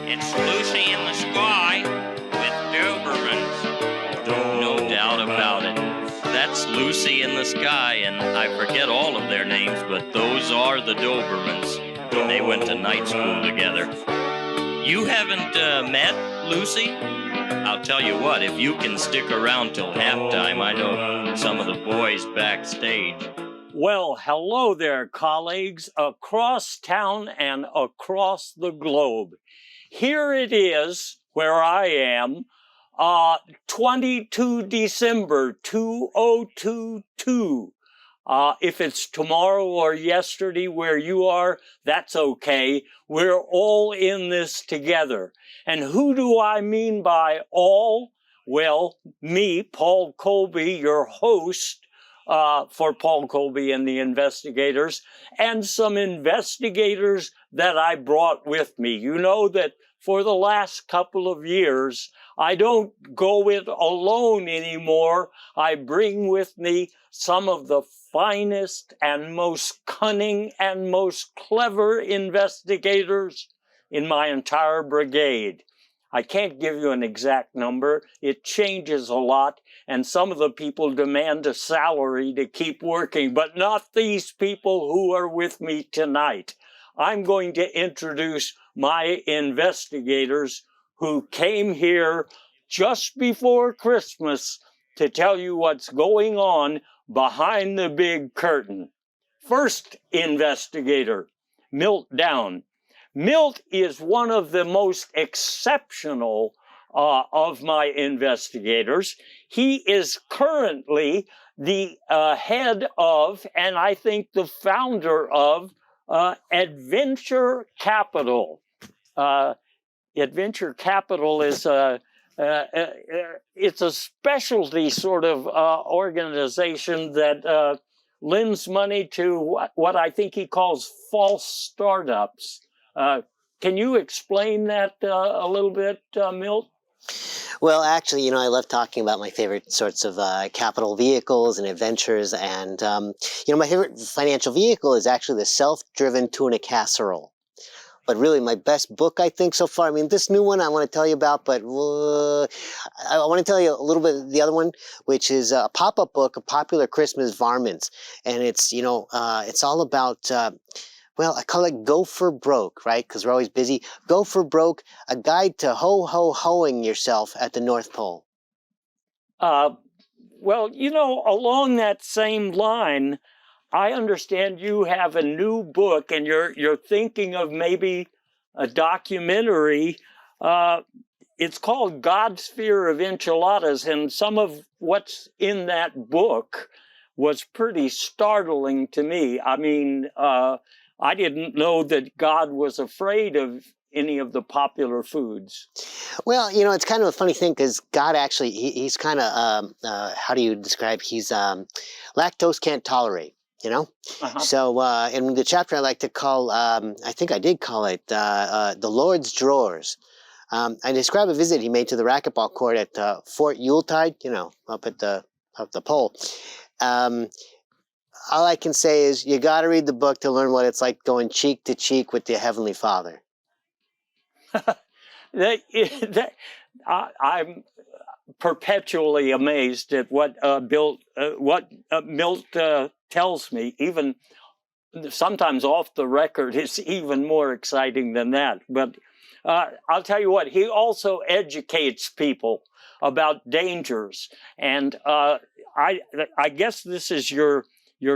It's Lucy in the Sky with Dobermans. No doubt about it. That's Lucy in the Sky, and I forget all of their names, but those are the Dobermans. They went to night school together. You haven't met Lucy? I'll tell you what, if you can stick around till halftime, I know some of the boys backstage. Well, hello there, colleagues across town and across the globe. Here it is, where I am, 22 December 2022. If it's tomorrow or yesterday where you are, that's okay. We're all in this together. And who do I mean by all? Well, me, Paul Colby, your host, for Paul Colby and the Investigators, and some investigators that I brought with me. You know that for the last couple of years, I don't go it alone anymore. I bring with me some of the finest and most cunning and most clever investigators in my entire brigade. I can't give you an exact number. It changes a lot, and some of the people demand a salary to keep working, but not these people who are with me tonight. I'm going to introduce my investigators who came here just before Christmas to tell you what's going on behind the big curtain. First investigator, Milt Down. Milt is one of the most exceptional of my investigators. He is currently the head of, and I think the founder of, Adventure Capital. Adventure Capital is it's a specialty sort of organization that lends money to what I think he calls false startups. Can you explain that a little bit, Milt? Well, actually, I love talking about my favorite sorts of capital vehicles and adventures. And, my favorite financial vehicle is actually the self-driven tuna casserole. But really, my best book, I think, so far, this new one I want to tell you about, but I want to tell you a little bit of the other one, which is a pop-up book of popular Christmas varmints. And it's, it's all about... I call it Go for Broke, right? Because we're always busy. Go for Broke, a guide to ho-ho-hoing yourself at the North Pole. Along that same line, I understand you have a new book and you're thinking of maybe a documentary. It's called God's Fear of Enchiladas, and some of what's in that book was pretty startling to me. I didn't know that God was afraid of any of the popular foods. Well, it's kind of a funny thing because God actually, he's kind of, how do you describe, he's lactose can't tolerate, Uh-huh. So in the chapter I like to call, I think I did call it the Lord's Drawers. I describe a visit he made to the racquetball court at Fort Yuletide, up at the pole. All I can say is you got to read the book to learn what it's like going cheek to cheek with the Heavenly Father. I'm perpetually amazed at what Milt tells me. Even sometimes off the record, it's even more exciting than that. But I'll tell you what, he also educates people about dangers. And I guess this is your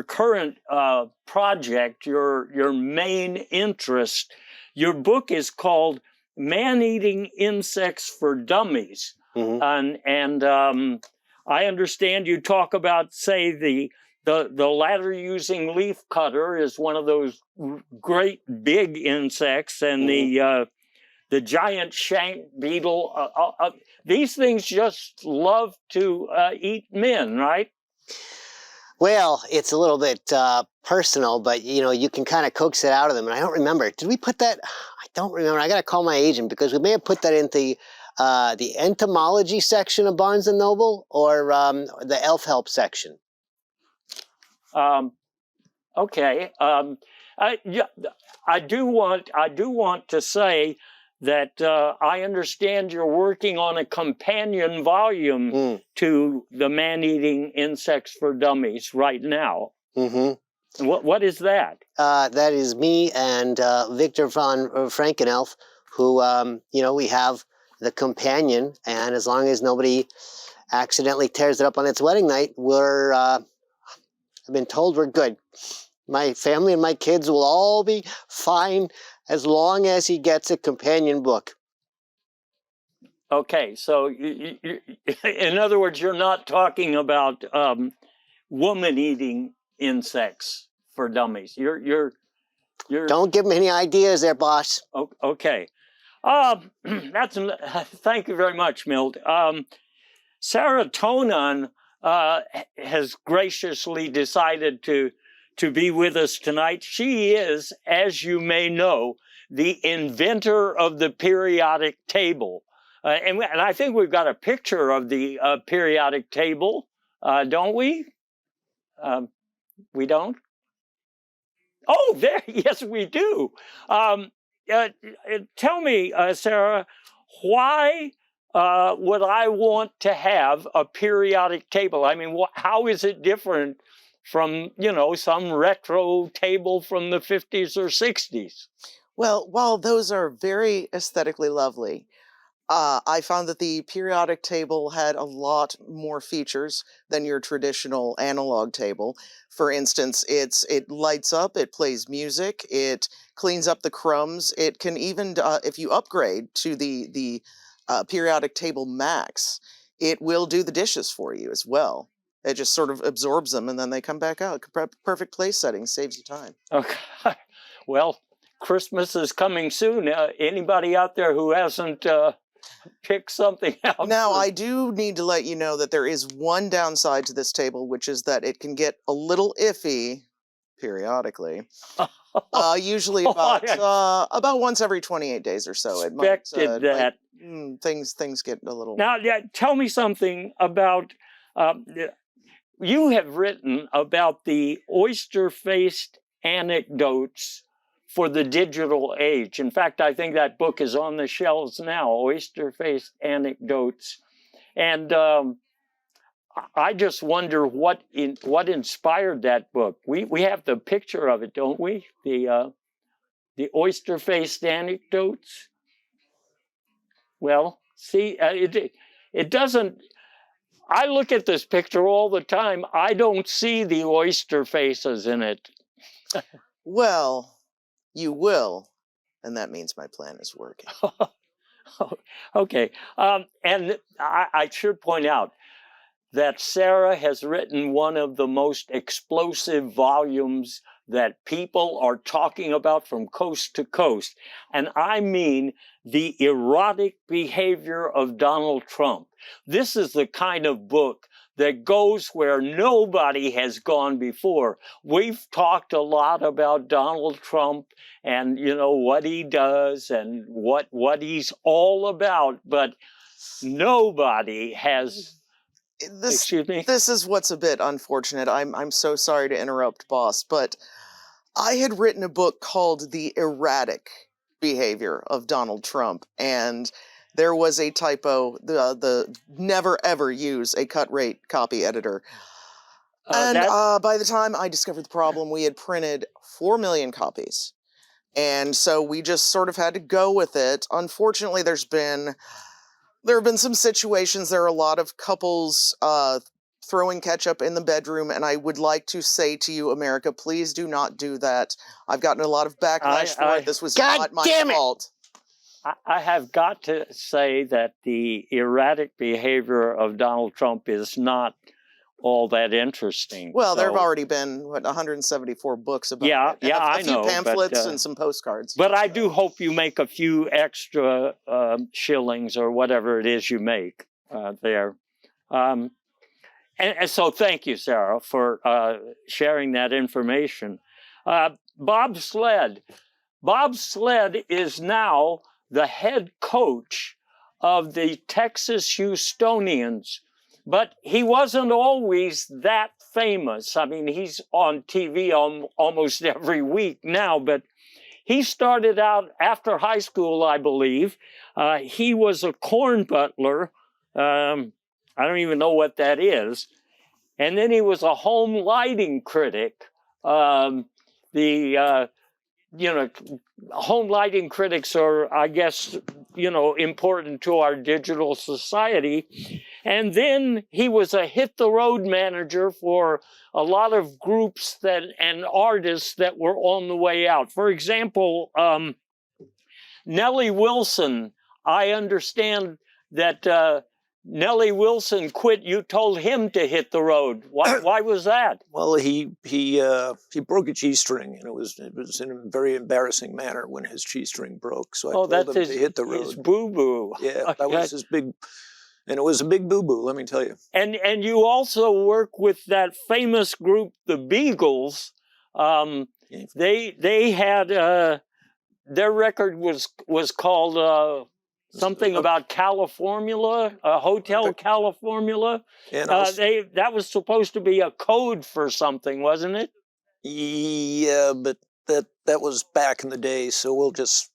current project, your main interest. Your book is called Man-Eating Insects for Dummies. Mm-hmm. And I understand you talk about, say, the ladder-using leafcutter is one of those great big insects, and mm-hmm. the giant shank beetle. These things just love to eat men, right? Well, it's a little bit personal, but, you can kind of coax it out of them. And I don't remember. Did we put that? I don't remember. I got to call my agent because we may have put that into the entomology section of Barnes & Noble or the elf help section. Okay. I do want to say that I understand you're working on a companion volume to the Man-Eating Insects for Dummies right now. Mm-hmm. What is that? That is me and Victor von Frankenelf, who, we have the companion, and as long as nobody accidentally tears it up on its wedding night, I've been told we're good. My family and my kids will all be fine as long as he gets a companion book. Okay, so in other words, you're not talking about woman-eating insects for dummies. You're. Don't give him any ideas there, boss. Okay. Thank you very much, Milt. Sarah Tonan has graciously decided to be with us tonight. She is, as you may know, the inventor of the periodic table. And I think we've got a picture of the periodic table, don't we? We don't? Oh, there, yes, we do. Tell me, Sarah, why would I want to have a periodic table? I mean, how is it different from, some retro table from the 50s or 60s? Well, while those are very aesthetically lovely, I found that the periodic table had a lot more features than your traditional analog table. For instance, it lights up, it plays music, it cleans up the crumbs. It can even, if you upgrade to the periodic table max, it will do the dishes for you as well. It just sort of absorbs them and then they come back out. Perfect place setting, saves you time. Okay, well, Christmas is coming soon. Anybody out there who hasn't pick something out? Now, I do need to let you know that there is one downside to this table, which is that it can get a little iffy periodically. Usually about once every 28 days or so. It might, that. Things get a little... Now, tell me something about... you have written about the oyster-faced anecdotes for the digital age. In fact, I think that book is on the shelves now, Oyster-Faced Anecdotes. And I just wonder what inspired that book. We have the picture of it, don't we? The Oyster-Faced Anecdotes. Well, see, it doesn't... I look at this picture all the time. I don't see the oyster faces in it. Well... You will, and that means my plan is working. Okay, and I should point out that Sarah has written one of the most explosive volumes that people are talking about from coast to coast, and I mean the erotic behavior of Donald Trump. This is the kind of book that goes where nobody has gone before. We've talked a lot about Donald Trump and, what he does and what he's all about, but nobody has... Excuse me? This is what's a bit unfortunate. I'm so sorry to interrupt, boss, but I had written a book called The Erratic Behavior of Donald Trump, and there was a typo, the never ever use a cut rate copy editor. And by the time I discovered the problem, we had printed 4 million copies. And so we just sort of had to go with it. Unfortunately, there have been some situations, there are a lot of couples throwing ketchup in the bedroom, and I would like to say to you, America, please do not do that. I've gotten a lot of backlash for it. This was not my fault. I have got to say that the erratic behavior of Donald Trump is not all that interesting. Well, there have already been, 174 books about it. And I know. A few pamphlets and some postcards. But I do hope you make a few extra shillings or whatever it is you make there. And so thank you, Sarah, for sharing that information. Bob Sled. Bob Sled is now the head coach of the Texas Houstonians, but he wasn't always that famous. I mean, he's on TV almost every week now, but he started out after high school, I believe. He was a corn butler. I don't even know what that is. And then he was a home lighting critic. Home lighting critics are, I guess, important to our digital society. And then he was a hit the road manager for a lot of groups and artists that were on the way out. For example, Nellie Wilson, I understand that Nellie Wilson quit. You told him to hit the road. Why was that? Well, he broke a G-string, and it was in a very embarrassing manner when his G-string broke. So I told him to hit the road. His boo-boo. Yeah, that was his big, and it was a big boo-boo, let me tell you. And you also work with that famous group, the Beagles. They had their record was called something about California, Hotel California. And that was supposed to be a code for something, wasn't it? Yeah, but that was back in the day. So we'll just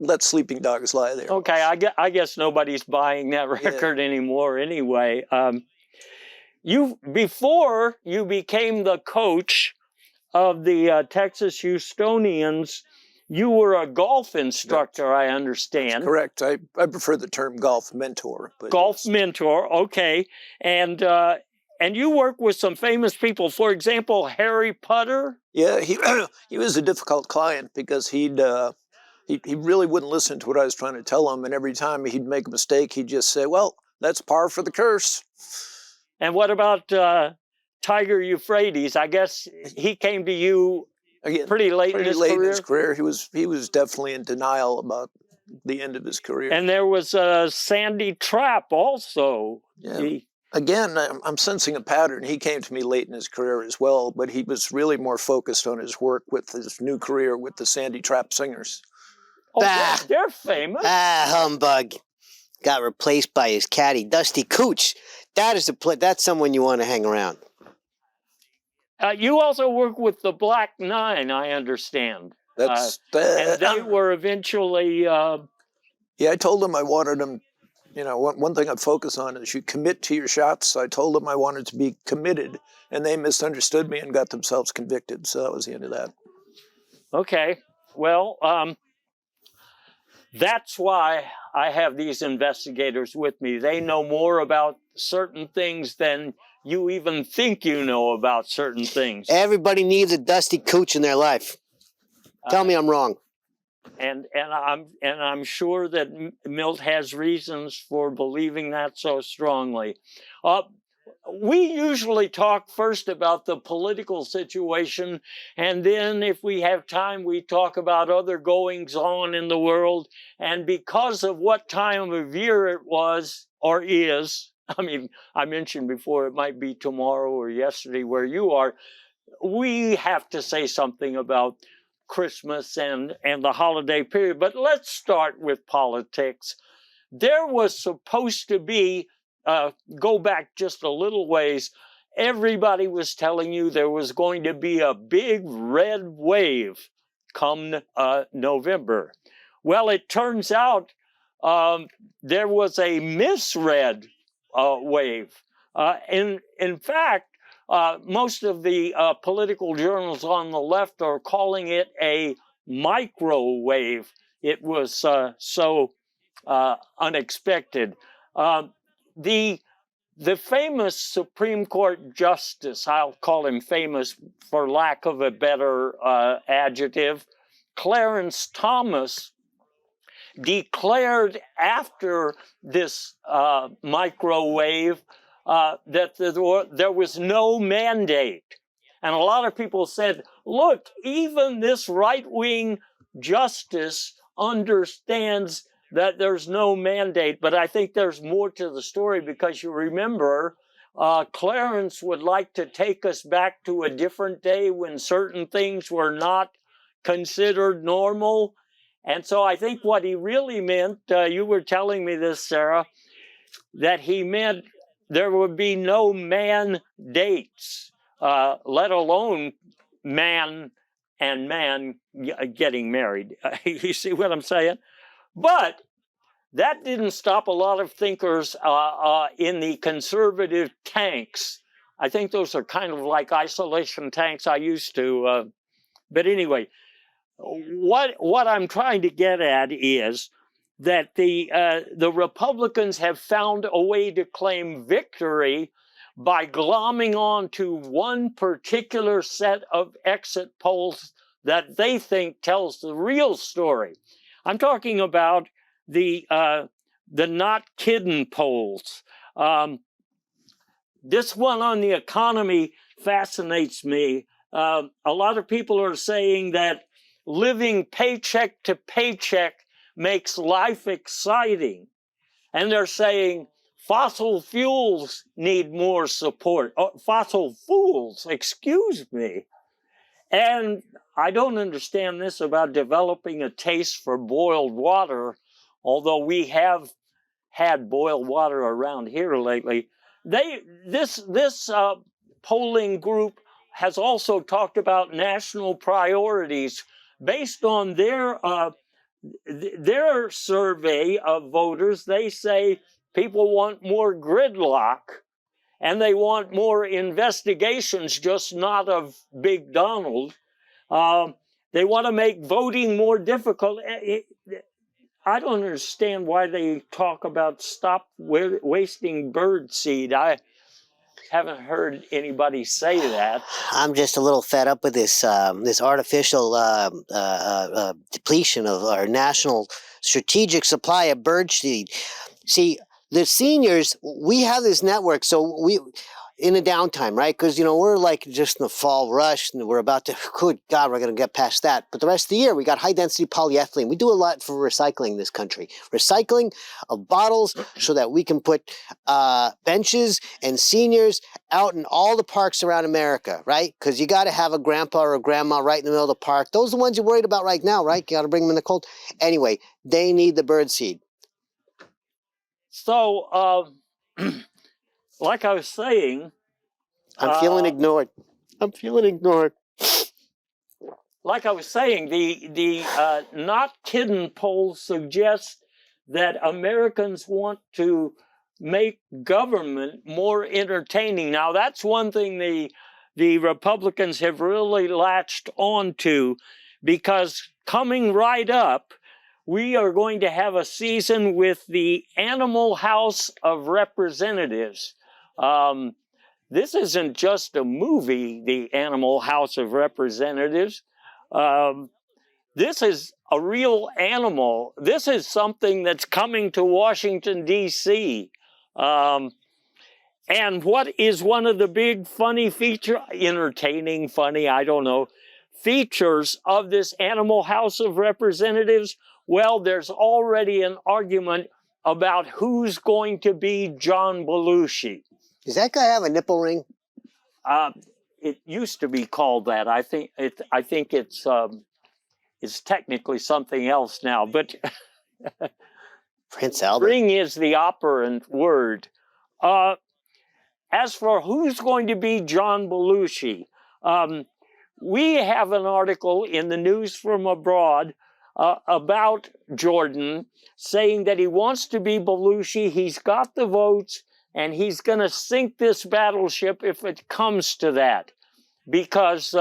let sleeping dogs lie there. Okay, I guess nobody's buying that record anymore. Anyway, before you became the coach of the Texas Houstonians, you were a golf instructor, I understand. That's correct. I prefer the term golf mentor. But golf mentor, okay. And you work with some famous people. For example, Harry Potter. Yeah, he was a difficult client because he really wouldn't listen to what I was trying to tell him, and every time he'd make a mistake, he'd just say, "Well, that's par for the curse." And what about Tiger Euphrates? I guess he came to you. Again, pretty late in his career. He was definitely in denial about the end of his career. And there was Sandy Trapp also. Yeah. Again, I'm sensing a pattern. He came to me late in his career as well, but he was really more focused on his work with his new career with the Sandy Trapp Singers. Oh, they're famous. Humbug. Got replaced by his caddy, Dusty Cooch. That's someone you want to hang around. You also work with the Black Nine, I understand. And they were eventually... Yeah, I told them I wanted them, one thing I focus on is you commit to your shots. I told them I wanted to be committed, and they misunderstood me and got themselves convicted. So that was the end of that. Okay. Well, that's why I have these investigators with me. They know more about certain things than you even think you know about certain things. Everybody needs a Dusty Cooch in their life. Tell me I'm wrong. And I'm sure that Milt has reasons for believing that so strongly. We usually talk first about the political situation, and then if we have time, we talk about other goings on in the world. And because of what time of year it was or is, I mean, I mentioned before it might be tomorrow or yesterday where you are, we have to say something about Christmas and the holiday period. But let's start with politics. There was supposed to be, go back just a little ways, everybody was telling you there was going to be a big red wave come November. Well, it turns out there was a misread wave. In fact, most of the political journals on the left are calling it a microwave. It was so unexpected. The famous Supreme Court Justice, I'll call him famous for lack of a better adjective, Clarence Thomas, declared after this microwave that there was no mandate. And a lot of people said, look, even this right-wing justice understands that there's no mandate. But I think there's more to the story because you remember Clarence would like to take us back to a different day when certain things were not considered normal. And so I think what he really meant, you were telling me this, Sarah, that he meant there would be no mandates, let alone man and man getting married. You see what I'm saying? But that didn't stop a lot of thinkers in the conservative tanks. I think those are kind of like isolation tanks I used to. But anyway, what I'm trying to get at is that the Republicans have found a way to claim victory by glomming on to one particular set of exit polls that they think tells the real story. I'm talking about the not kidding polls. This one on the economy fascinates me. A lot of people are saying that living paycheck to paycheck makes life exciting. And they're saying fossil fuels need more support. Oh, fossil fools, excuse me. And I don't understand this about developing a taste for boiled water, although we have had boiled water around here lately. This polling group has also talked about national priorities based on their survey of voters. They say people want more gridlock and they want more investigations, just not of Big Donald. They want to make voting more difficult. I don't understand why they talk about stop wasting bird seed. I haven't heard anybody say that. I'm just a little fed up with this this artificial depletion of our national strategic supply of bird seed. See, the seniors, we have this network, so we in the downtime, right? Because we're like just in the fall rush, and we're about to. Good God, we're going to get past that. But the rest of the year, we got high density polyethylene. We do a lot for recycling in this country. Recycling of bottles so that we can put benches and seniors out in all the parks around America, right? Because you got to have a grandpa or a grandma right in the middle of the park. Those are the ones you're worried about right now, right? You got to bring them in the cold. Anyway, they need the bird seed. So, like I was saying, I'm feeling ignored. I'm feeling ignored. Like I was saying, the not kidding polls suggest that Americans want to make government more entertaining. Now, that's one thing the Republicans have really latched on to, because coming right up, we are going to have a season with the Animal House of Representatives. This isn't just a movie, the Animal House of Representatives. This is a real animal. This is something that's coming to Washington, D.C. And what is one of the big funny entertaining, funny, I don't know, features of this Animal House of Representatives? Well, there's already an argument about who's going to be John Belushi. Does that guy have a nipple ring? It used to be called that. I think it's technically something else now. But Prince Albert. ring is the operant word. As for who's going to be John Belushi, we have an article in the News from Abroad about Jordan saying that he wants to be Belushi. He's got the votes, and he's going to sink this battleship if it comes to that. Because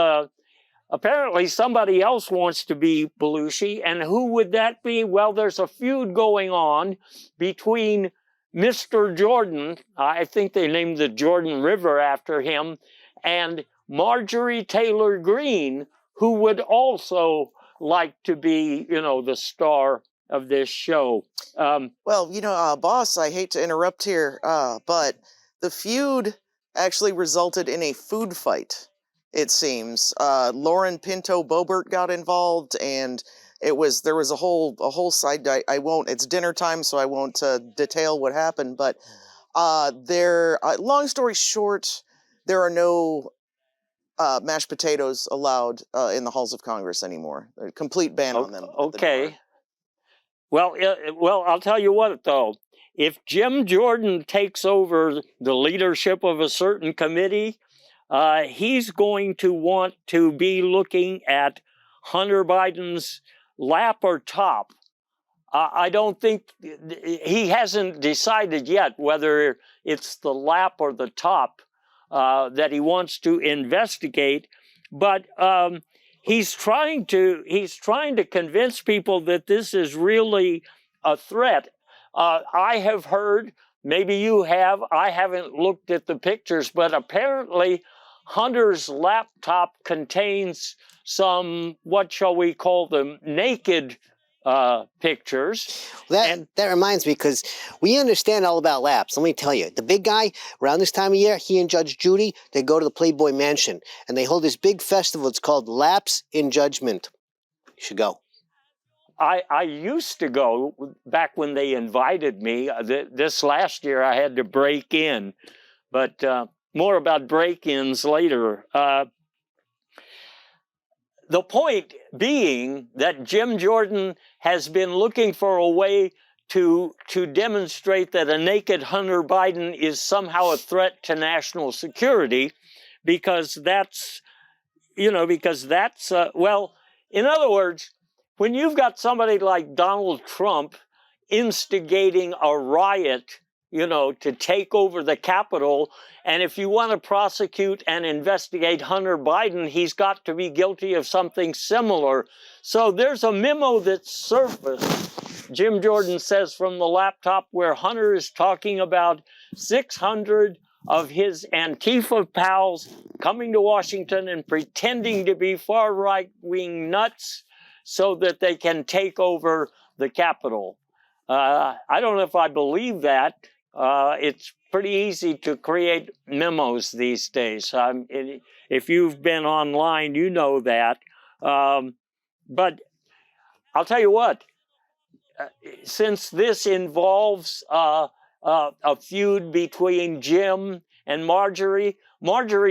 apparently somebody else wants to be Belushi. And who would that be? Well, there's a feud going on between Mr. Jordan, I think they named the Jordan River after him, and Marjorie Taylor Greene, who would also like to be, the star of this show. Well, boss, I hate to interrupt here, but the feud actually resulted in a food fight, it seems. Lauren Pinto Boebert got involved, and there was a whole side. I won't. It's dinner time, so I won't detail what happened. But long story short, there are no mashed potatoes allowed in the halls of Congress anymore. A complete ban on them. Okay. Well, I'll tell you what, though. If Jim Jordan takes over the leadership of a certain committee, he's going to want to be looking at Hunter Biden's lap or top. I don't think he hasn't decided yet whether it's the lap or the top that he wants to investigate, but he's trying to convince people that this is really a threat. I have heard, maybe you have, I haven't looked at the pictures, but apparently Hunter's laptop contains some, what shall we call them, naked pictures. That reminds me, because we understand all about laps. Let me tell you, the big guy, around this time of year, he and Judge Judy, they go to the Playboy Mansion, and they hold this big festival. It's called Laps in Judgment. You should go. I used to go back when they invited me. This last year I had to break in, but more about break-ins later. The point being that Jim Jordan has been looking for a way to demonstrate that a naked Hunter Biden is somehow a threat to national security, because that's, well, in other words, when you've got somebody like Donald Trump instigating a riot, to take over the Capitol, and if you want to prosecute and investigate Hunter Biden, he's got to be guilty of something similar. So there's a memo that surfaced, Jim Jordan says, from the laptop, where Hunter is talking about 600 of his Antifa pals coming to Washington and pretending to be far right-wing nuts so that they can take over the Capitol. I don't know if I believe that. It's pretty easy to create memos these days. If you've been online, you know that. But I'll tell you what, since this involves a feud between Jim and Marjorie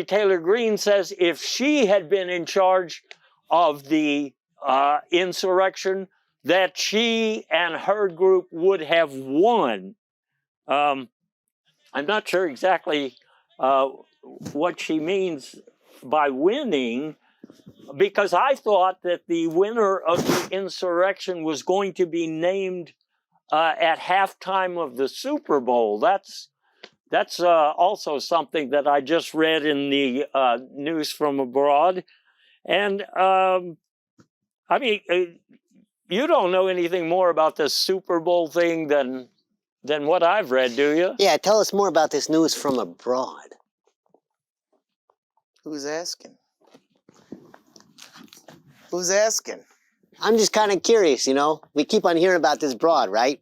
Taylor Greene says if she had been in charge of the insurrection, that she and her group would have won. I'm not sure exactly what she means by winning, because I thought that the winner of the insurrection was going to be named at halftime of the Super Bowl. That's also something that I just read in the news from abroad. And I mean, you don't know anything more about the Super Bowl thing than what I've read, do you? Yeah, tell us more about this news from abroad. Who's asking? Who's asking? I'm just kind of curious, We keep on hearing about this broad, right?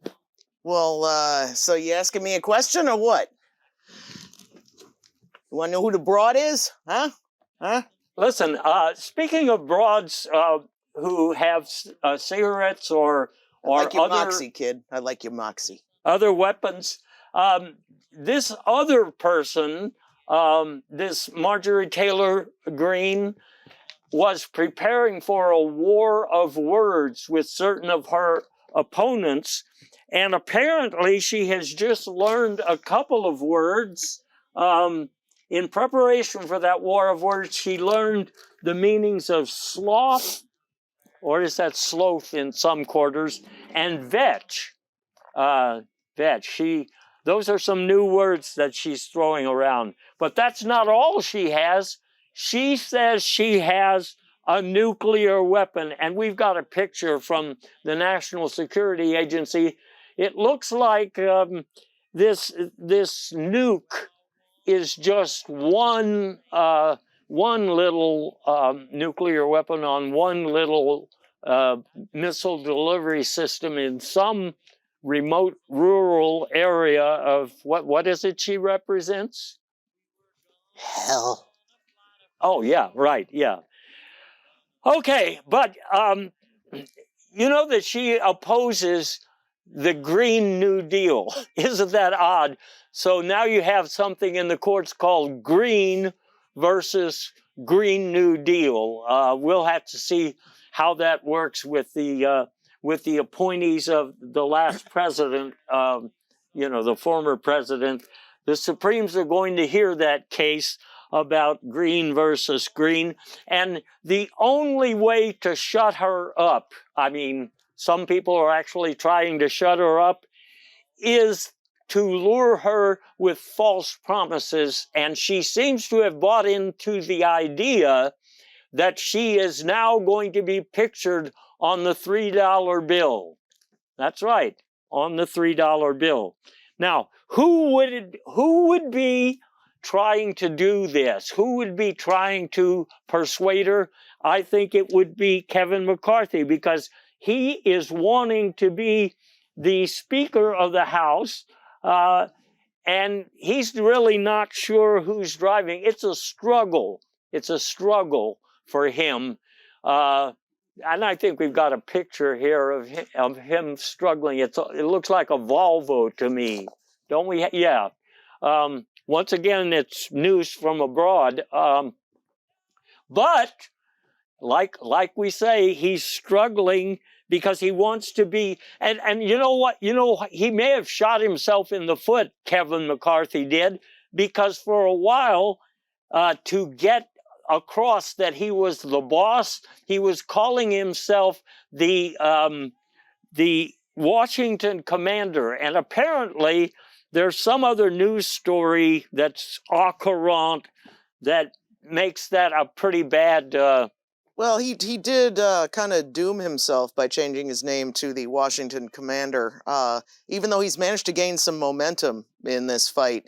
Well, so you asking me a question or what? You want to know who the broad is? Huh? Listen, speaking of broads who have cigarettes or I like your other moxie, kid. I like your moxie. Other weapons, this other person, this Marjorie Taylor Greene, was preparing for a war of words with certain of her opponents, and apparently she has just learned a couple of words. In preparation for that war of words, she learned the meanings of sloth, or is that sloth in some quarters, and vetch. Those are some new words that she's throwing around. But that's not all she has. She says she has a nuclear weapon, and we've got a picture from the National Security Agency. It looks like this nuke is just one little nuclear weapon on one little missile delivery system in some remote rural area of what is it she represents? Hell. Oh, yeah, right, yeah. Okay, but you know that she opposes the Green New Deal. Isn't that odd? So now you have something in the courts called Green versus Green New Deal. We'll have to see how that works with the appointees of the last president, the former president. The Supremes are going to hear that case about green versus green. And the only way to shut her up, I mean, some people are actually trying to shut her up, is to lure her with false promises. And she seems to have bought into the idea that she is now going to be pictured on the $3 bill. That's right, on the $3 bill. Now, who would be trying to do this? Who would be trying to persuade her? I think it would be Kevin McCarthy, because he is wanting to be the Speaker of the House, and he's really not sure who's driving. It's a struggle. It's a struggle for him. And I think we've got a picture here of him struggling. It looks like a Volvo to me, don't we? Yeah. Once again, it's news from abroad. But like we say, he's struggling because he wants to be. And you know what? You know, he may have shot himself in the foot, Kevin McCarthy did, because for a while, to get across that he was the boss, he was calling himself the Washington commander. And apparently there's some other news story that's au courant that makes that a pretty bad... Well, he did kind of doom himself by changing his name to the Washington Commander. Even though he's managed to gain some momentum in this fight,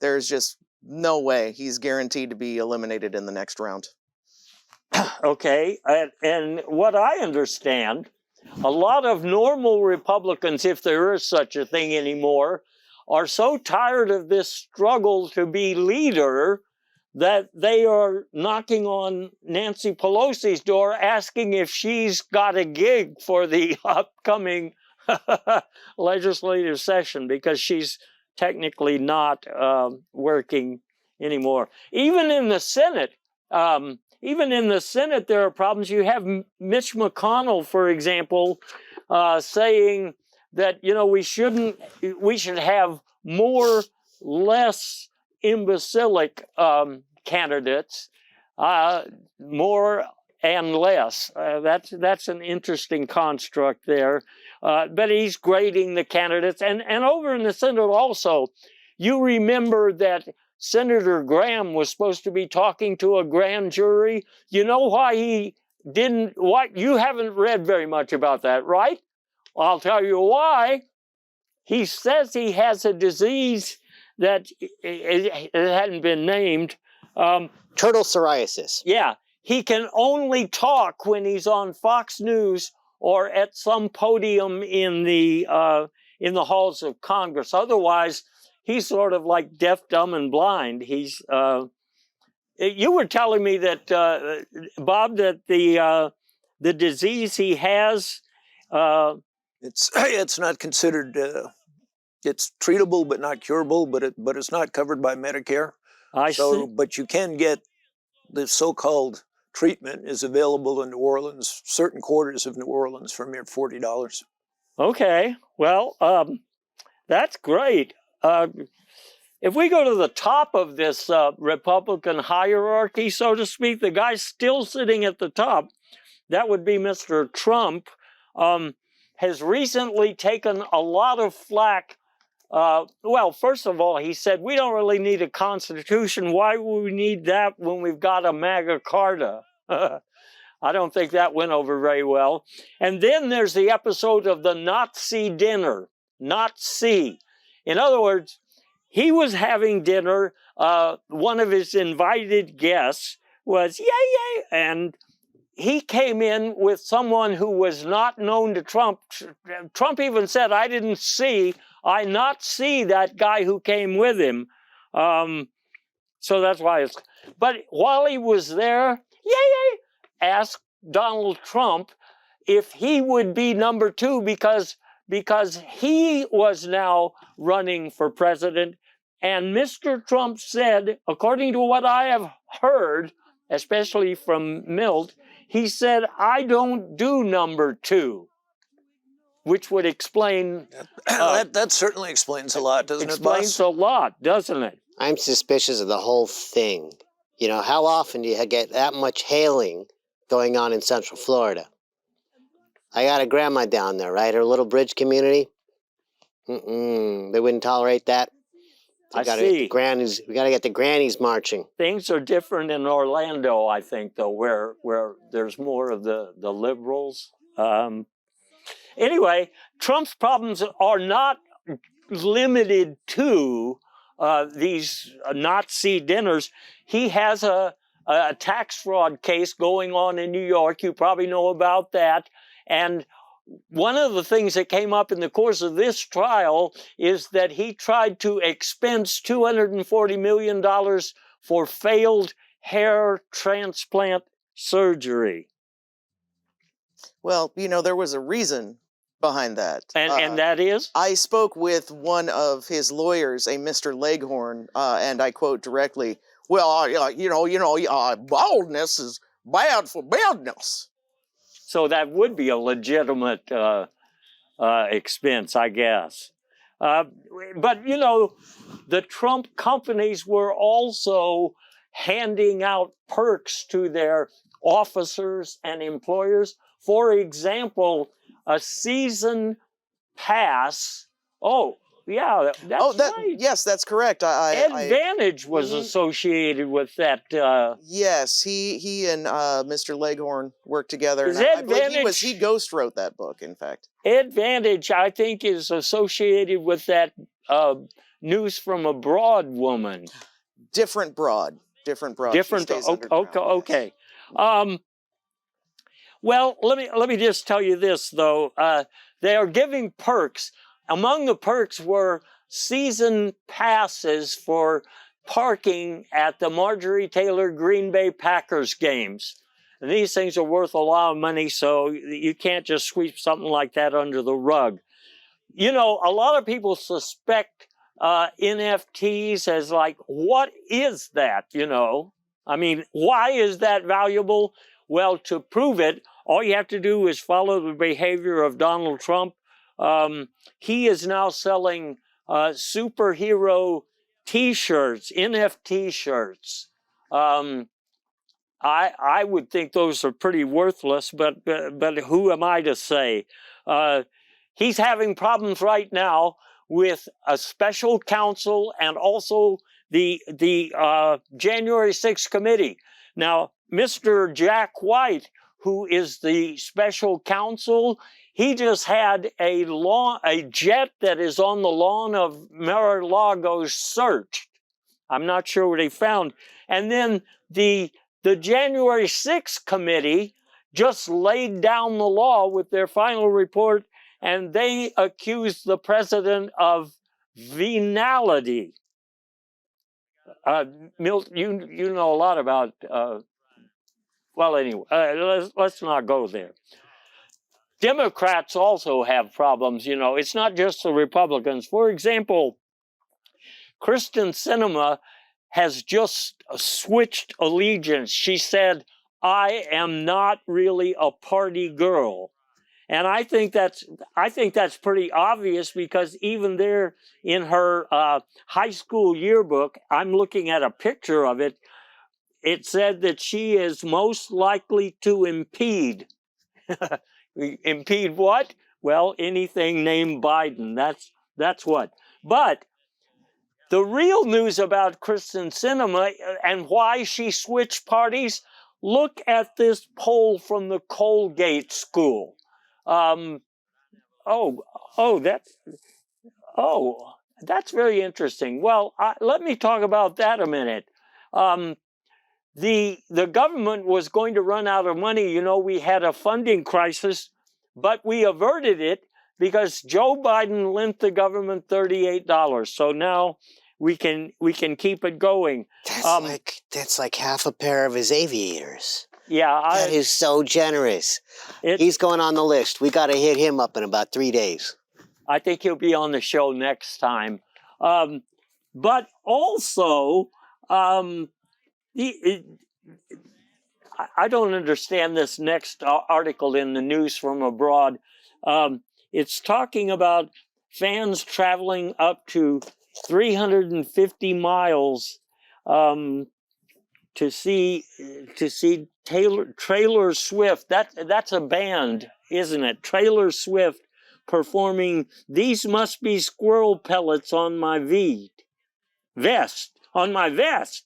there's just no way he's guaranteed to be eliminated in the next round. Okay, and what I understand, a lot of normal Republicans, if there is such a thing anymore, are so tired of this struggle to be leader that they are knocking on Nancy Pelosi's door asking if she's got a gig for the upcoming legislative session, because she's technically not working anymore. Even in the Senate, there are problems. You have Mitch McConnell, for example, saying that, you know, we should have less imbecilic candidates, more and less. That's an interesting construct there. But he's grading the candidates. And over in the Senate also, you remember that Senator Graham was supposed to be talking to a grand jury. You know why he didn't? What? You haven't read very much about that, right? I'll tell you why. He says he has a disease that it hadn't been named. Turtle psoriasis. Yeah. He can only talk when he's on Fox News or at some podium in the halls of Congress. Otherwise, he's sort of like deaf, dumb, and blind. He's. You were telling me that, Bob, that the disease he has. It's not considered. It's treatable but not curable, but it's not covered by Medicare. I see. But you can get the so-called treatment is available in New Orleans, certain quarters of New Orleans, for mere $40. Okay, well, that's great. If we go to the top of this Republican hierarchy, so to speak, the guy still sitting at the top, that would be Mr. Trump, has recently taken a lot of flack. Well, first of all, he said, we don't really need a constitution. Why would we need that when we've got a Magna Carta? I don't think that went over very well. And then there's the episode of the Nazi dinner. Nazi. In other words, he was having dinner. One of his invited guests was, yay, and he came in with someone who was not known to Trump. Trump even said, I not see that guy who came with him. So that's why it's, but while he was there, asked Donald Trump if he would be number two because he was now running for president. And Mr. Trump said, according to what I have heard, especially from Milt, he said, I don't do number two, which would explain... that certainly explains a lot, doesn't it, Boss? Explains a lot, doesn't it? I'm suspicious of the whole thing. You know, how often do you get that much hailing going on in Central Florida? I got a grandma down there, right? Her little bridge community. They wouldn't tolerate that. I see. We gotta get the grannies marching. Things are different in Orlando, I think, though, where there's more of the liberals. Anyway, Trump's problems are not limited to these Nazi dinners. He has a tax fraud case going on in New York. You probably know about that. And one of the things that came up in the course of this trial is that he tried to expense $240 million for failed hair transplant surgery. Well, you know, there was a reason behind that. And that is? I spoke with one of his lawyers, a Mr. Leghorn, and I quote directly, well, baldness is bad for badness. So that would be a legitimate expense, I guess. But, you know, the Trump companies were also handing out perks to their officers and employers. For example, a season pass. Oh, yeah, that's right. Yes, that's correct. Advantage was associated with that. Yes, he and Mr. Leghorn worked together. Is And I believe Advantage? he ghost wrote that book, in fact. Advantage, I think, is associated with that news from abroad woman. Different broad. Different. Okay. Well, let me just tell you this though. They are giving perks. Among the perks were season passes for parking at the Marjorie Taylor Green Bay Packers games. And these things are worth a lot of money, so you can't just sweep something like that under the rug. You know, a lot of people suspect NFTs as like, what is that, you know? I mean, why is that valuable? Well, to prove it, all you have to do is follow the behavior of Donald Trump. He is now selling superhero T-shirts, NFT shirts. I would think those are pretty worthless, but who am I to say? He's having problems right now with a special counsel and also the January 6th committee. Now, Mr. Jack White, who is the special counsel, he just had a jet that is on the lawn of Mar-a-Lago searched. I'm not sure what they found. And then the January 6th committee just laid down the law with their final report, and they accused the president of venality. Milt, you know a lot about. Well, anyway, let's not go there. Democrats also have problems. You know, it's not just the Republicans. For example, Kristen Sinema has just switched allegiance. She said, "I am not really a party girl." And I think that's pretty obvious, because even there in her high school yearbook, I'm looking at a picture of it, it said that she is most likely to impede. Impede what? Well, anything named Biden. That's what. But the real news about Kristen Sinema and why she switched parties, look at this poll from the Colgate School. That's very interesting. Well, let me talk about that a minute. The government was going to run out of money. You know, we had a funding crisis, but we averted it because Joe Biden lent the government $38. So now we can keep it going. That's like half a pair of his aviators. Yeah, that is so generous. He's going on the list. We got to hit him up in about 3 days. I think he'll be on the show next time. But also, I don't understand this next article in the news from abroad. It's talking about fans traveling up to 350 miles to see Taylor Swift. That's a band, isn't it? Taylor Swift performing "These Must Be Squirrel Pellets on My Vest." On my vest.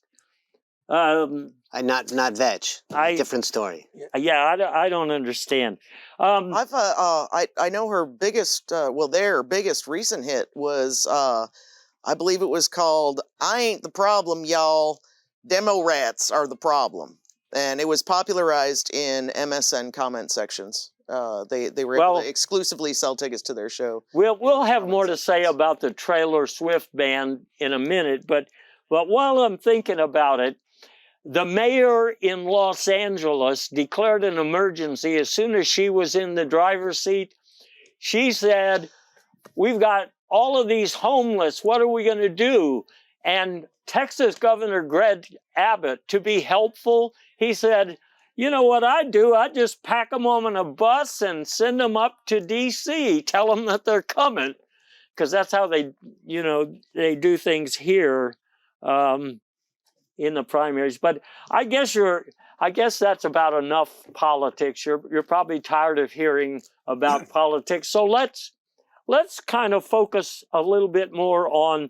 Not veg. I Different story. Yeah, I don't understand. I know her biggest, their biggest recent hit was, I believe it was called "I Ain't the Problem, Y'all. Demo Rats Are the Problem," and it was popularized in MSN comment sections. They were able to exclusively sell tickets to their show. We'll have more to say about the Taylor Swift band in a minute, but while I'm thinking about it, the mayor in Los Angeles declared an emergency as soon as she was in the driver's seat. She said, "We've got all of these homeless. What are we going to do?" And Texas Governor Greg Abbott, to be helpful, he said, "You know what I do? I just pack them on a bus and send them up to D.C., tell them that they're coming," because that's how they do things here in the primaries. But I guess that's about enough politics. You're probably tired of hearing about politics. So let's kind of focus a little bit more on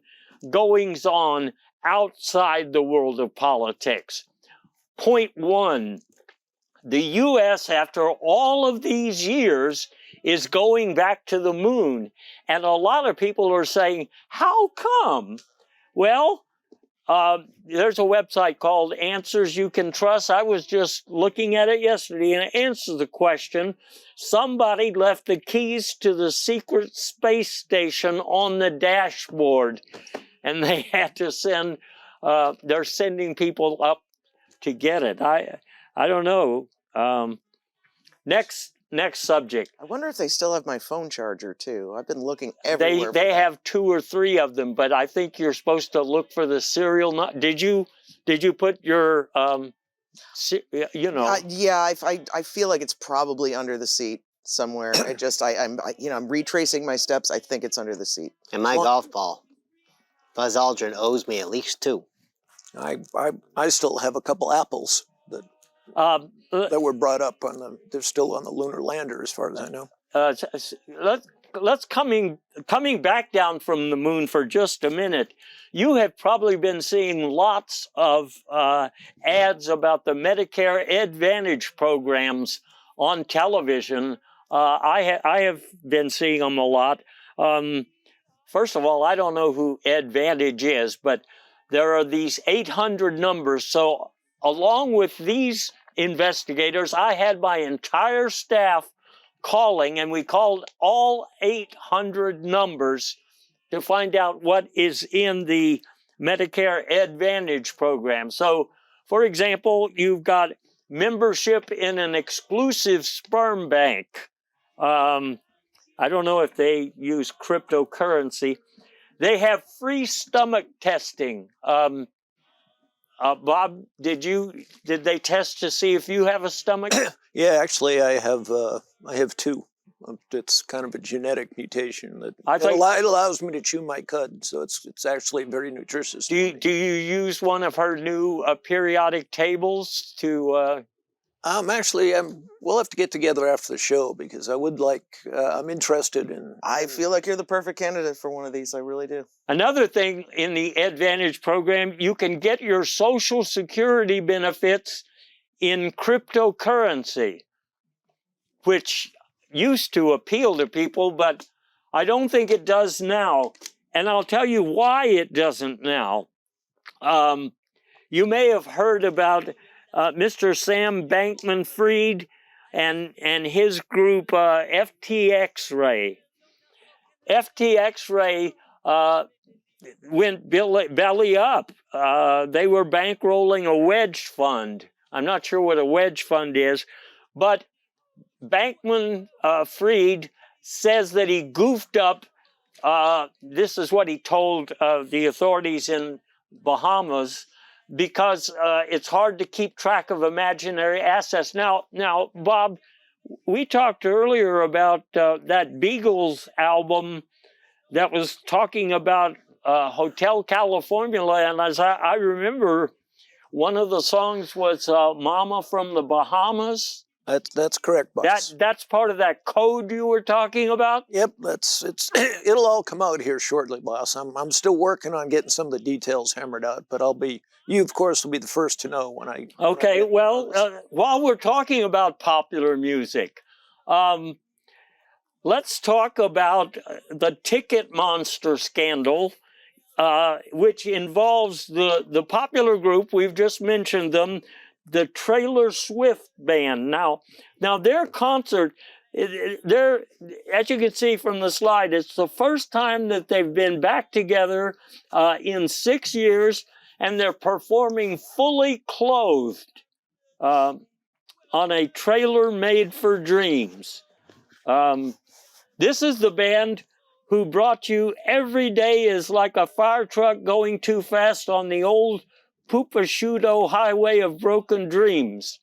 goings on outside the world of politics. Point one, the U.S., after all of these years, is going back to the moon. And a lot of people are saying, how come? Well, there's a website called Answers You Can Trust. I was just looking at it yesterday, and it answers the question. Somebody left the keys to the secret space station on the dashboard, and they had to they're sending people up to get it. I don't know. Next subject. I wonder if they still have my phone charger too. I've been looking everywhere. They have 2 or 3 of them, but I think you're supposed to look for the serial number. Did you put your Yeah, I feel like it's probably under the seat somewhere. I'm retracing my steps. I think it's under the seat. And my golf ball. Buzz Aldrin owes me at least 2. I still have a couple apples that were brought up they're still on the lunar lander as far as I know. Let's coming back down from the moon for just a minute. You have probably been seeing lots of ads about the Medicare Advantage programs on television. I have been seeing them a lot. First of all, I don't know who Advantage is, but there are these 800 numbers. So along with these investigators, I had my entire staff calling, and we called all 800 numbers to find out what is in the Medicare Advantage program. So, for example, you've got membership in an exclusive sperm bank. I don't know if they use cryptocurrency. They have free stomach testing. Bob, did they test to see if you have a stomach? Yeah, actually, I have 2. It's kind of a genetic mutation that it allows me to chew my cud, so it's actually very nutritious. Do you use one of her new periodic tables to? We'll have to get together after the show because I would I'm interested in. I feel like you're the perfect candidate for one of these. I really do. Another thing in the Advantage program, you can get your Social Security benefits in cryptocurrency, which used to appeal to people, but I don't think it does now. And I'll tell you why it doesn't now. You may have heard about Mr. Sam Bankman-Fried and his group FTX-Ray. FTX-Ray went belly up. They were bankrolling a wedge fund. I'm not sure what a wedge fund is, but Bankman-Fried says that he goofed up. This is what he told the authorities in Bahamas, because it's hard to keep track of imaginary assets. Now, Bob, we talked earlier about that Beagles album that was talking about Hotel California, and as I remember, one of the songs was "Mama from the Bahamas." That's correct, boss. That's part of that code you were talking about. Yep, it'll all come out here shortly, boss. I'm still working on getting some of the details hammered out, but you of course will be the first to know when I. Okay, when I well, while we're talking about popular music, let's talk about the Ticket Monster scandal, which involves the popular group, we've just mentioned them, the Taylor Swift band. Now their concert, as you can see from the slide, it's the first time that they've been back together in 6 years, and they're performing fully clothed on a trailer made for dreams. This is the band who brought you "Every Day is Like a Fire Truck Going Too Fast on the Old Pupashudo Highway of Broken Dreams."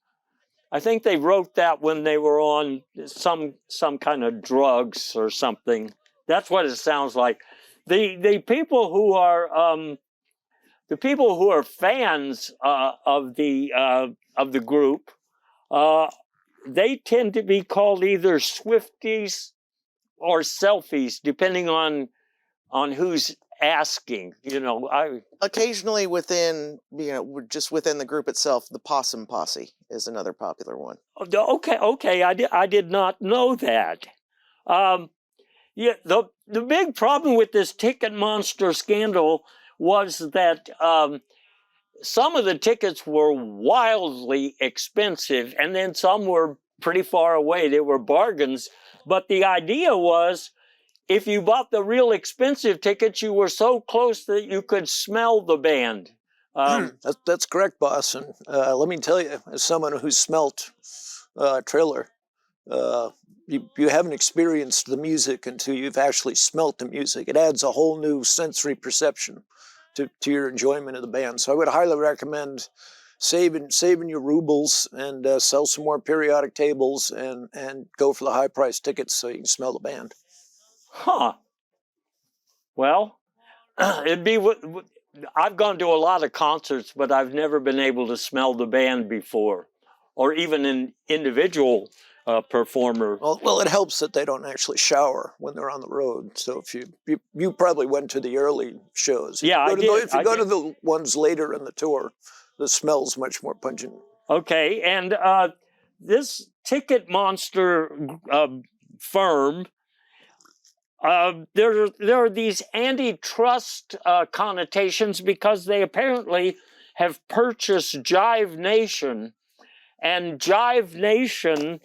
I think they wrote that when they were on some kind of drugs or something. That's what it sounds like. The people who are fans of the group, they tend to be called either Swifties or selfies, depending on who's asking. Occasionally just within the group itself, the Possum Posse is another popular one. Okay, I did not know that. Yeah, the big problem with this Ticket Monster scandal was that some of the tickets were wildly expensive, and then some were pretty far away. They were bargains. But the idea was, if you bought the real expensive tickets, you were so close that you could smell the band. That's correct, boss. And let me tell you, as someone who's smelt trailer, you haven't experienced the music until you've actually smelt the music. It adds a whole new sensory perception to your enjoyment of the band. So I would highly recommend saving your rubles and sell some more periodic tables and go for the high price tickets so you can smell the band. Huh. Well, I've gone to a lot of concerts, but I've never been able to smell the band before, or even an individual performer. Well, it helps that they don't actually shower when they're on the road. So if you probably went to the early shows. Yeah, I did. If you go to the ones later in the tour, the smell's much more pungent. Okay, and this Ticket Monster firm, there are these antitrust connotations because they apparently have purchased Jive Nation, and Jive Nation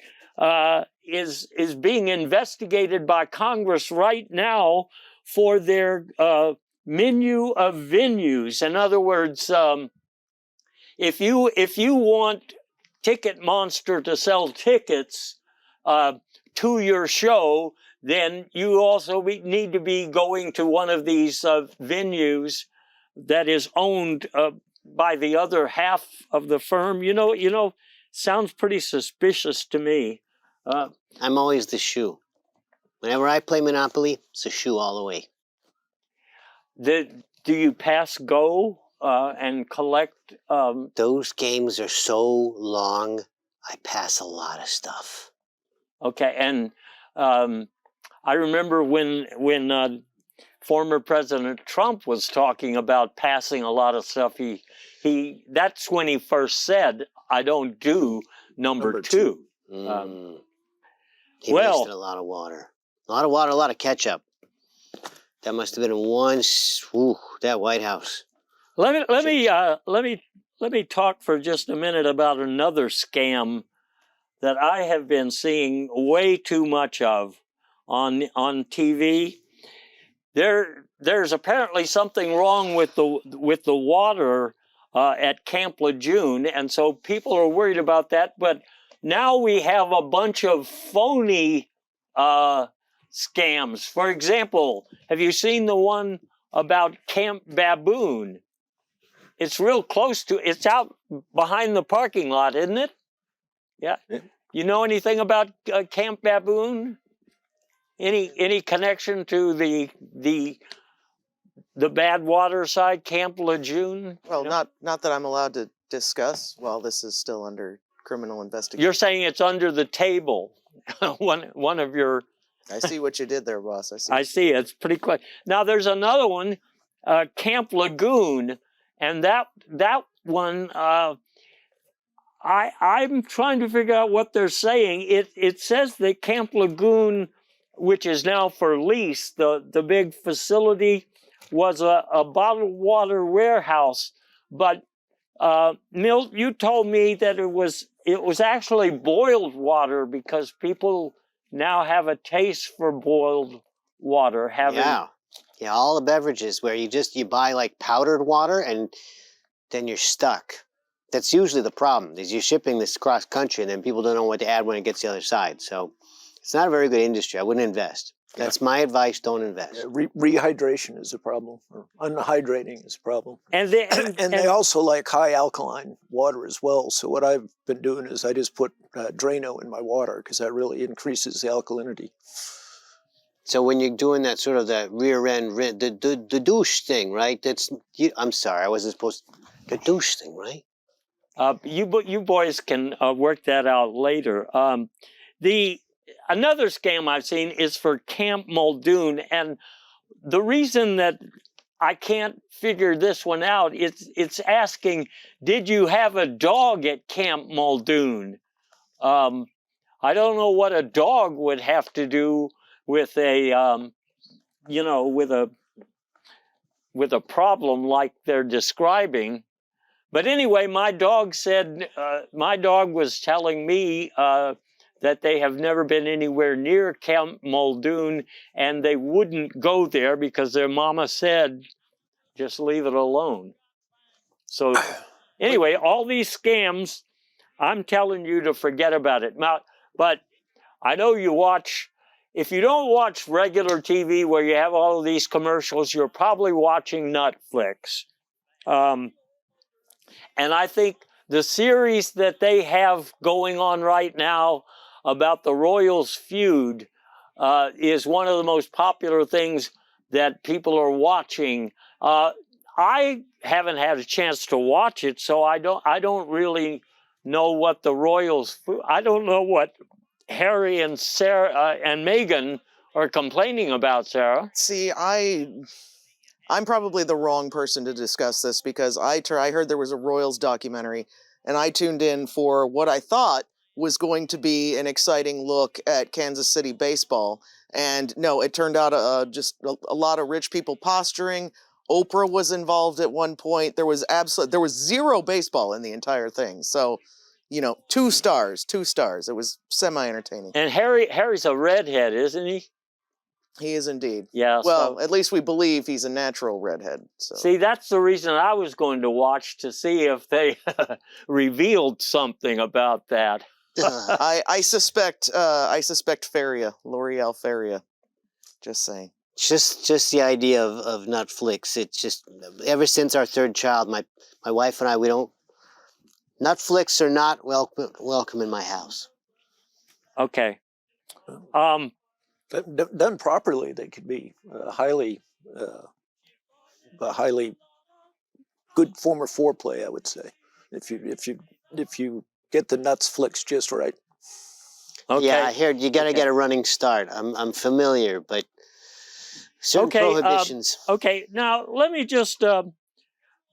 is being investigated by Congress right now for their menu of venues. In other words, if you want Ticket Monster to sell tickets to your show, then you also need to be going to one of these venues that is owned by the other half of the firm. Sounds pretty suspicious to me. I'm always the shoe. Whenever I play Monopoly, it's a shoe all the way. Do you pass go and collect? Those games are so long, I pass a lot of stuff. Okay, and I remember when former President Trump was talking about passing a lot of stuff. That's when he first said, "I don't do number two." He wasted a lot of water. A lot of ketchup. That must have been that White House. Let me talk for just a minute about another scam that I have been seeing way too much of on TV. There's apparently something wrong with the water at Camp Lejeune, and so people are worried about that. But now we have a bunch of phony scams. For example, have you seen the one about Camp Baboon? It's real close it's out behind the parking lot, isn't it? Yeah. You know anything about Camp Baboon? Any connection to the the Badwater side, Camp Lejeune? Well, No? not that I'm allowed to discuss while this is still under criminal investigation. You're saying it's under the table. one of your, I see what you did there, boss. I see, it's pretty quick. Now there's another one, Camp Lagoon, and that one, I'm trying to figure out what they're saying. It says that Camp Lagoon, which is now for lease, the big facility, was a bottled water warehouse. But Milt, you told me that it was actually boiled water because people now have a taste for boiled water. Yeah, all the beverages where you buy like powdered water and then you're stuck. That's usually the problem, is you're shipping this cross country and then people don't know what to add when it gets to the other side. So it's not a very good industry. I wouldn't invest. That's my advice, don't invest. Rehydration is a problem, or unhydrating is a problem. And They also like high alkaline water as well. So what I've been doing is I just put Drano in my water because that really increases the alkalinity. So when you're doing that sort of the rear end, the douche thing, right? I'm sorry, I wasn't supposed to. The douche thing, right? You boys can work that out later. Another scam I've seen is for Camp Muldoon, and the reason that I can't figure this one out, it's asking, did you have a dog at Camp Muldoon? I don't know what a dog would have to do with a, with a problem like they're describing. But anyway, my dog was telling me that they have never been anywhere near Camp Muldoon, and they wouldn't go there because their mama said, just leave it alone. So anyway, all these scams, I'm telling you to forget about it. Now, but I know you watch, if you don't watch regular TV where you have all of these commercials, you're probably watching Netflix. And I think the series that they have going on right now about the Royals feud is one of the most popular things that people are watching. I haven't had a chance to watch it, so I don't really know what the Royals. I don't know what Harry and Sarah and Meghan are complaining about, Sarah. See, I'm probably the wrong person to discuss this because I heard there was a Royals documentary, and I tuned in for what I thought was going to be an exciting look at Kansas City baseball. And no, it turned out just a lot of rich people posturing. Oprah was involved at one point. There was zero baseball in the entire thing. So, 2 stars. It was semi-entertaining. And Harry's a redhead, isn't he? He is indeed. Yeah. Well, at least we believe he's a natural redhead. So. See, that's the reason I was going to watch, to see if they revealed something about that. I suspect Faria, L'Oreal Faria. Just saying. Just the idea of Netflix. It's just, ever since our third child, my wife and I, we don't, Netflix are not welcome in my house. Okay. Done properly, they could be a highly good form of foreplay, I would say, if you get the nuts flicks just right. Okay. Yeah, I heard you got to get a running start. I'm familiar, but certain prohibitions. Okay, now let me just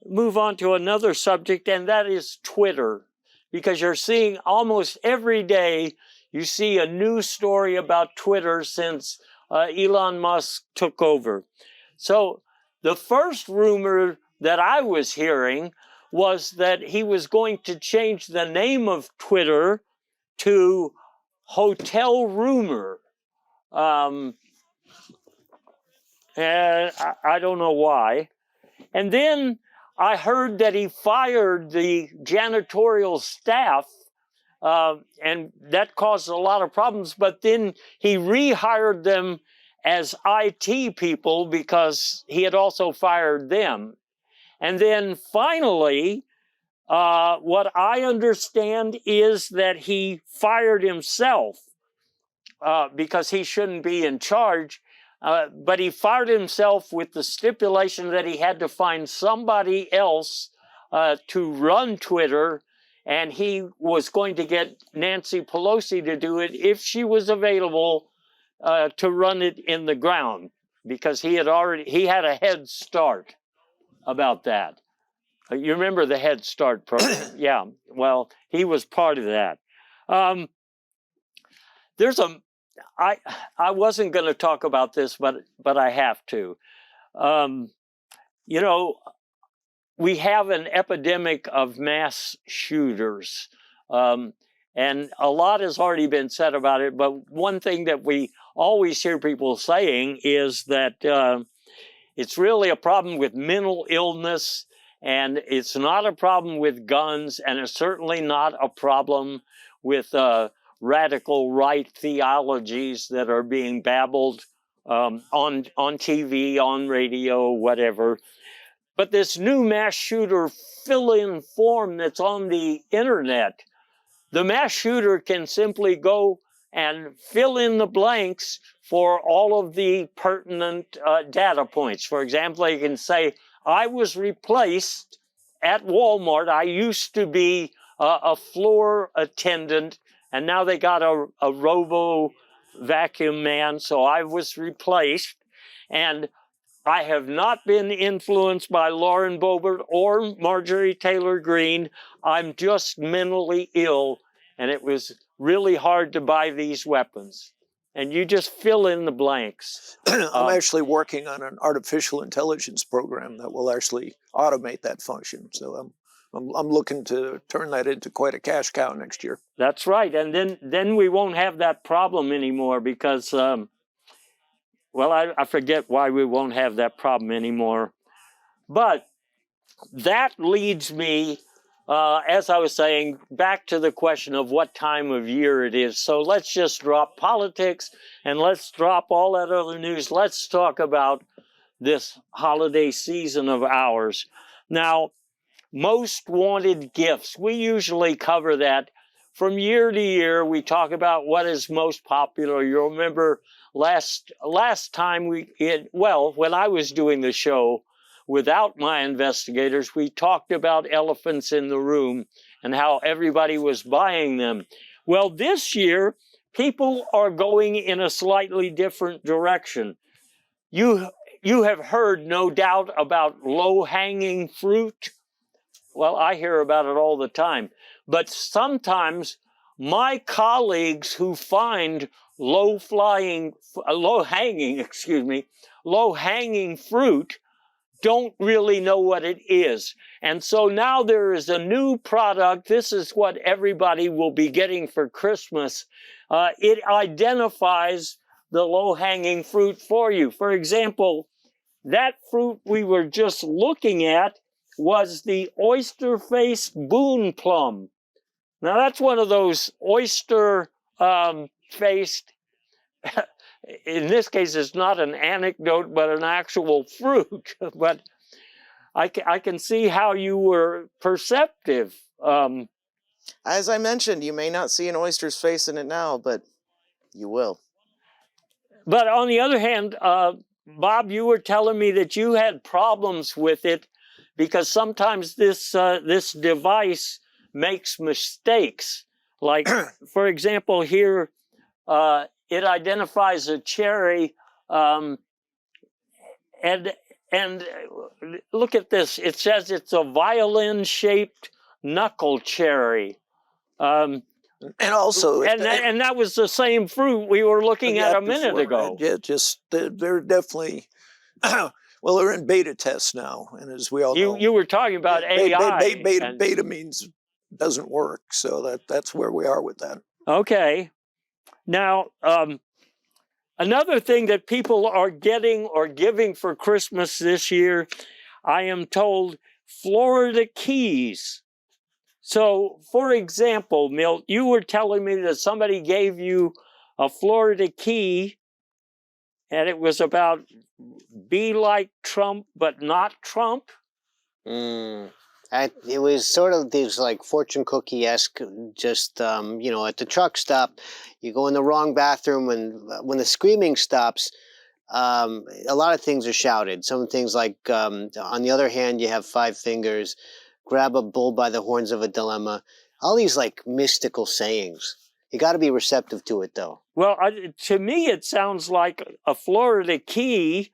move on to another subject, and that is Twitter, because you're seeing almost every day, you see a new story about Twitter since Elon Musk took over. So the first rumor that I was hearing was that he was going to change the name of Twitter to Hotel Rumor. And I don't know why. And then I heard that he fired the janitorial staff, and that caused a lot of problems. But then he rehired them as IT people because he had also fired them. And then finally, what I understand is that he fired himself because he shouldn't be in charge. but he fired himself with the stipulation that he had to find somebody else to run Twitter, and he was going to get Nancy Pelosi to do it if she was available to run it in the ground, because he had a head start about that. You remember the Head Start program? Yeah. Well, he was part of that. I wasn't going to talk about this, but I have to. You know, we have an epidemic of mass shooters, and a lot has already been said about it. But one thing that we always hear people saying is that it's really a problem with mental illness, and it's not a problem with guns, and it's certainly not a problem with radical right theologies that are being babbled on TV, on radio, whatever. But this new mass shooter fill-in form that's on the internet, the mass shooter can simply go and fill in the blanks for all of the pertinent data points. For example, you can say, I was replaced at Walmart. I used to be a floor attendant, and now they got a robo vacuum man, so I was replaced. And I have not been influenced by Lauren Boebert or Marjorie Taylor Greene. I'm just mentally ill, and it was really hard to buy these weapons. And you just fill in the blanks. I'm actually working on an artificial intelligence program that will actually automate that function. So I'm looking to turn that into quite a cash cow next year. That's right. And then we won't have that problem anymore because, well, I forget why we won't have that problem anymore. But that leads me, as I was saying, back to the question of what time of year it is. So let's just drop politics and let's drop all that other news. Let's talk about this holiday season of ours. Now, most wanted gifts. We usually cover that from year to year. We talk about what is most popular. You'll remember last time when I was doing the show without my investigators, we talked about elephants in the room and how everybody was buying them. Well, this year, people are going in a slightly different direction. You have heard, no doubt, about low-hanging fruit. Well, I hear about it all the time. But sometimes my colleagues who find low-hanging fruit don't really know what it is. And so now there is a new product. This is what everybody will be getting for Christmas. It identifies the low-hanging fruit for you. For example, that fruit we were just looking at was the oyster-faced boon plum. Now that's one of those oyster-faced, in this case it's not an anecdote, but an actual fruit. But I can see how you were perceptive. As I mentioned, you may not see an oyster's face in it now, but you will. But on the other hand, Bob, you were telling me that you had problems with it because sometimes this device makes mistakes. Like, for example, here it identifies a cherry, and look at this. It says it's a violin-shaped knuckle cherry. And also, and that was the same fruit we were looking at a minute ago. Yeah, just they're definitely. Well, they're in beta tests now, and as we all know, you were talking about AI. Beta means doesn't work, so that's where we are with that. Okay. Now, another thing that people are getting or giving for Christmas this year, I am told, Florida Keys. So, for example, Milt, you were telling me that somebody gave you a Florida key, and it was about be like Trump, but not Trump. It was sort of these like fortune cookie-esque, just, you know, at the truck stop, you go in the wrong bathroom, and when the screaming stops, A lot of things are shouted. Some things like, on the other hand, you have 5 fingers, grab a bull by the horns of a dilemma. All these like mystical sayings. You got to be receptive to it, though. Well, to me, it sounds like a Florida key,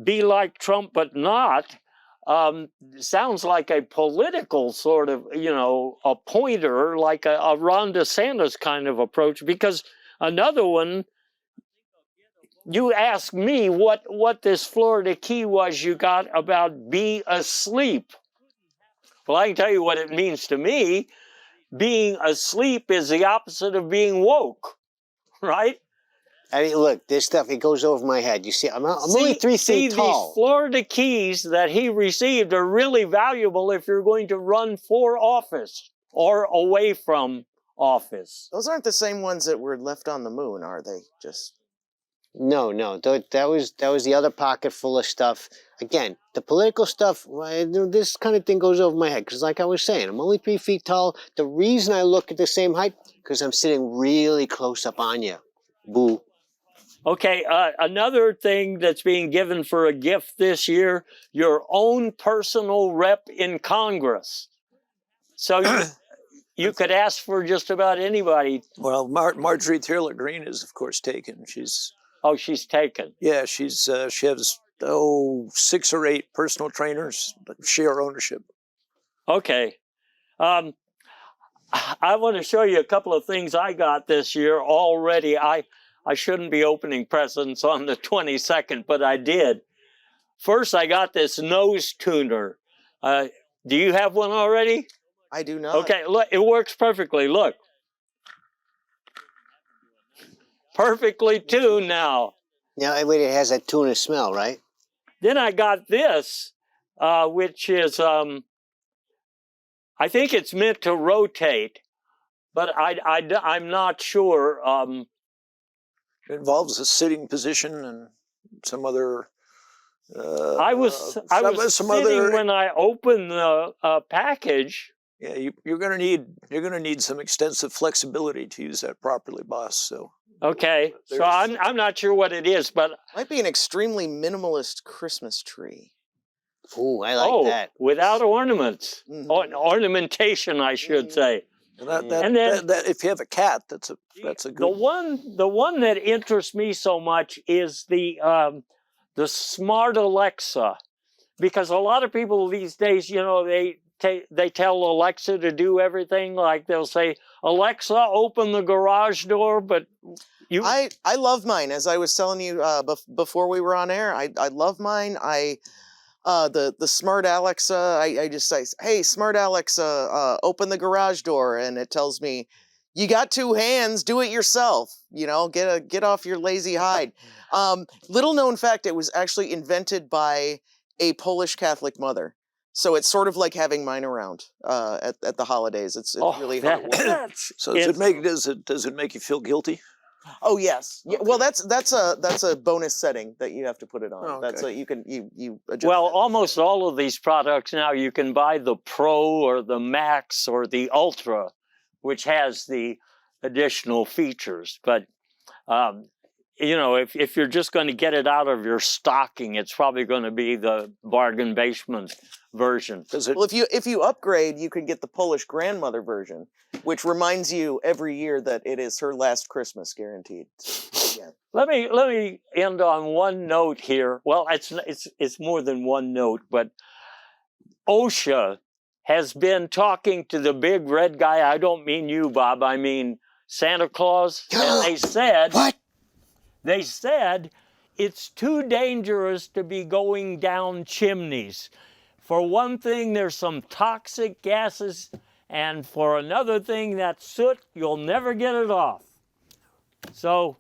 be like Trump but not. Sounds like a political sort of, a pointer, like a Ron DeSantis kind of approach. Because another one, you asked me what this Florida key was you got about be asleep. Well, I can tell you what it means to me. Being asleep is the opposite of being woke, right? I mean, look, this stuff, it goes over my head. You see, I'm only 3 feet tall. These Florida keys that he received are really valuable if you're going to run for office or away from office. Those aren't the same ones that were left on the moon, are they? Just No. That was the other pocket full of stuff. Again, the political stuff, this kind of thing goes over my head. Because like I was saying, I'm only 3 feet tall. The reason I look at the same height, because I'm sitting really close up on you. Boo. Okay, another thing that's being given for a gift this year, your own personal rep in Congress. So you could ask for just about anybody. Well, Marjorie Taylor Greene is, of course, taken. She's taken. Yeah, she has 6 or 8 personal trainers, share ownership. Okay. I want to show you a couple of things I got this year already. I shouldn't be opening presents on the 22nd, but I did. First, I got this nose tuner. Do you have one already? I do not. Okay, look, it works perfectly. Look. Perfectly tuned now. Now, wait, it has that tuna smell, right? Then I got this, which is, I think it's meant to rotate, but I'm not sure. It involves a sitting position and some other. I was sitting when I opened the package. Yeah, you're going to need some extensive flexibility to use that properly, boss. So. Okay, so I'm not sure what it is, but might be an extremely minimalist Christmas tree. Ooh, I like that. Without ornaments, ornamentation, I should say. And then if you have a cat, that's a good. The one that interests me so much is the smart Alexa, because a lot of people these days, they tell Alexa to do everything. Like they'll say, "Alexa, open the garage door," but I love mine. As I was telling you before we were on air, I love mine. The smart Alexa, I just say, "Hey, smart Alexa, open the garage door," and it tells me, "You got 2 hands, do it yourself. Get off your lazy hide." Little known fact, it was actually invented by a Polish Catholic mother. So it's sort of like having mine around at the holidays. It's really how it works. So does it make you feel guilty? Oh yes. Yeah, well, that's a bonus setting that you have to put it on. Oh, okay. That's you adjust. Well, that. almost all of these products now you can buy the Pro or the Max or the Ultra, which has the additional features. But if you're just going to get it out of your stocking, it's probably going to be the bargain basement version. Well, if you upgrade, you can get the Polish grandmother version, which reminds you every year that it is her last Christmas, guaranteed. Yeah. Let me end on one note here. Well, it's more than one note, but OSHA has been talking to the big red guy. I don't mean you, Bob. I mean Santa Claus. And they said what? They said it's too dangerous to be going down chimneys. For one thing, there's some toxic gases, and for another thing, that soot, you'll never get it off. So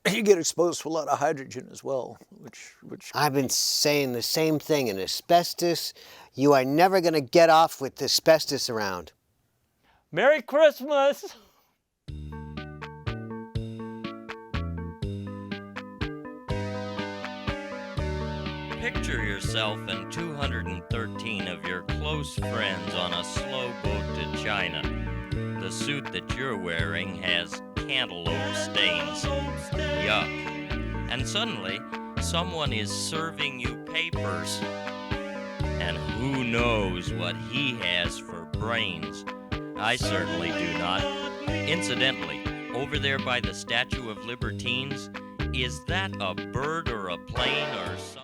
you get exposed to a lot of hydrogen as well, which I've been saying the same thing. In asbestos, you are never going to get off with asbestos around. Merry Christmas! Picture yourself and 213 of your close friends on a slow boat to China. The suit that you're wearing has cantaloupe stains. Yuck. And suddenly, someone is serving you papers. And who knows what he has for brains? I certainly do not. Incidentally, over there by the Statue of Libertines, is that a bird or a plane or something?